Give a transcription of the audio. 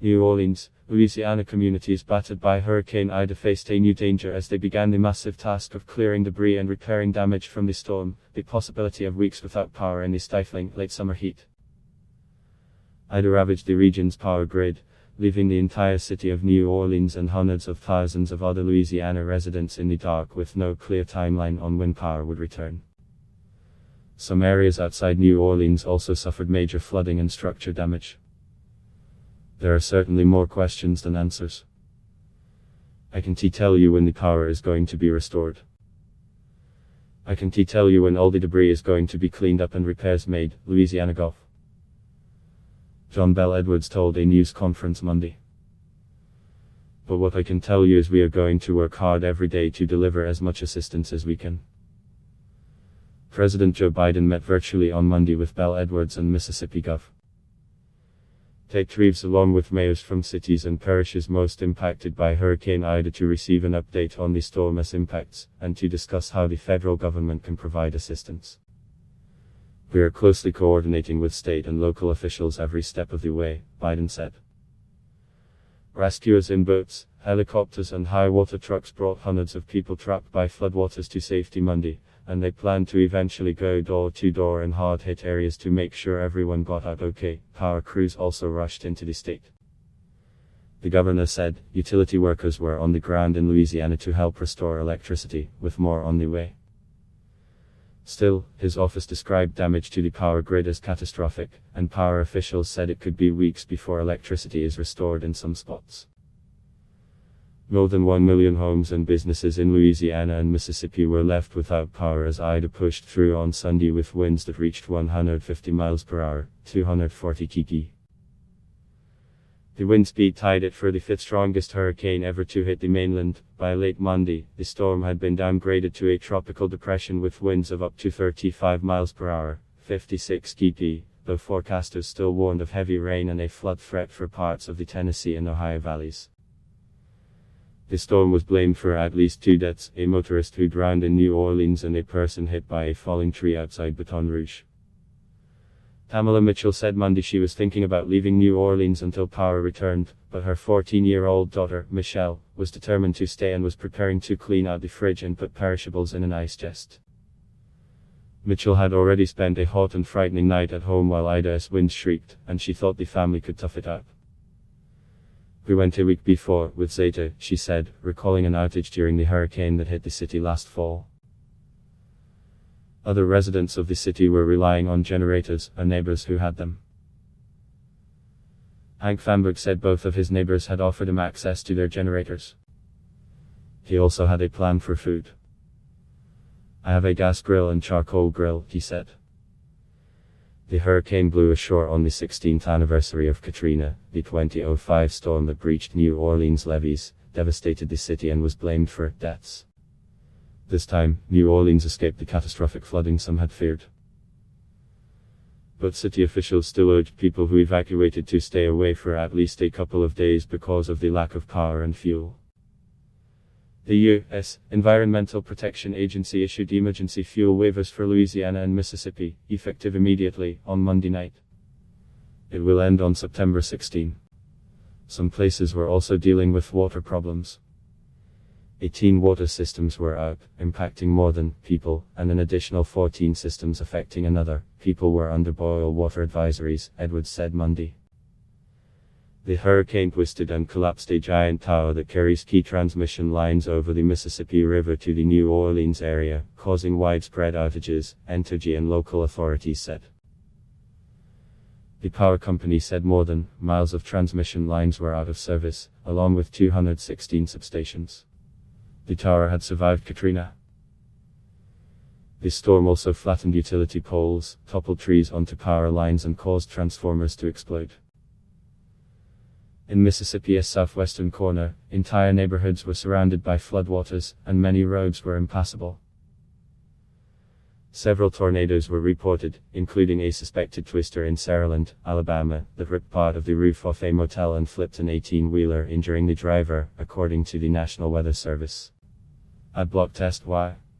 New Orleans, Louisiana communities battered by Hurricane Ida faced a new danger as they began the massive task of clearing debris and repairing damage from the storm, the possibility of weeks without power in the stifling late summer heat. Ida ravaged the region's power grid, leaving the entire city of New Orleans and hundreds of thousands of other Louisiana residents in the dark with no clear timeline on when power would return. Some areas outside New Orleans also suffered major flooding and structure damage. There are certainly more questions than answers. I can't tell you when the power is going to be restored. I can't tell you when all the debris is going to be cleaned up and repairs made, Louisiana Gov. John Bell Edwards told a news conference Monday. But what I can tell you is we are going to work hard every day to deliver as much assistance as we can. President Joe Biden met virtually on Monday with Bell Edwards and Mississippi Gov. Tate Reeves along with mayors from cities and parishes most impacted by Hurricane Ida to receive an update on the storm's impacts, and to discuss how the federal government can provide assistance. We are closely coordinating with state and local officials every step of the way, Biden said. Rescuers in boats, helicopters and high water trucks brought hundreds of people trapped by floodwaters to safety Monday, and they plan to eventually go door to door in hard-hit areas to make sure everyone got out okay. Power crews also rushed into the state. The governor said utility workers were on the ground in Louisiana to help restore electricity, with more on the way. Still, his office described damage to the power grid as catastrophic, and power officials said it could be weeks before electricity is restored in some spots. More than 1 million homes and businesses in Louisiana and Mississippi were left without power as Ida pushed through on Sunday with winds that reached 150 miles per hour, 240 kp. The wind speed tied it for the fifth strongest hurricane ever to hit the mainland. By late Monday, the storm had been downgraded to a tropical depression with winds of up to 35 miles per hour, 56 kp, though forecasters still warned of heavy rain and a flood threat for parts of the Tennessee and Ohio valleys. The storm was blamed for at least 2 deaths, a motorist who drowned in New Orleans and a person hit by a falling tree outside Baton Rouge. Tamala Mitchell said Monday she was thinking about leaving New Orleans until power returned, but her 14-year-old daughter, Michelle, was determined to stay and was preparing to clean out the fridge and put perishables in an ice chest. Mitchell had already spent a hot and frightening night at home while Ida's winds shrieked, and she thought the family could tough it out. We went a week before, with Zeta, she said, recalling an outage during the hurricane that hit the city last fall. Other residents of the city were relying on generators, and neighbors who had them. Hank Famberg said both of his neighbors had offered him access to their generators. He also had a plan for food. I have a gas grill and charcoal grill, he said. The hurricane blew ashore on the 16th anniversary of Katrina, the 2005 storm that breached New Orleans levees, devastated the city and was blamed for deaths. This time, New Orleans escaped the catastrophic flooding some had feared. But city officials still urged people who evacuated to stay away for at least a couple of days because of the lack of power and fuel. The U.S. Environmental Protection Agency issued emergency fuel waivers for Louisiana and Mississippi, effective immediately, on Monday night. It will end on September 16. Some places were also dealing with water problems. 18 water systems were out, impacting more than people, and an additional 14 systems affecting another. People were under boil water advisories, Edwards said Monday. The hurricane twisted and collapsed a giant tower that carries key transmission lines over the Mississippi River to the New Orleans area, causing widespread outages, Entergy and local authorities said. The power company said more than miles of transmission lines were out of service, along with 216 substations. The tower had survived Katrina. The storm also flattened utility poles, toppled trees onto power lines and caused transformers to explode. In Mississippi's southwestern corner, entire neighborhoods were surrounded by floodwaters, and many roads were impassable. Several tornadoes were reported, including a suspected twister in Saraland, Alabama, that ripped part of the roof off a motel and flipped an 18-wheeler, injuring the driver, according to the National Weather Service. Adblock Test Y.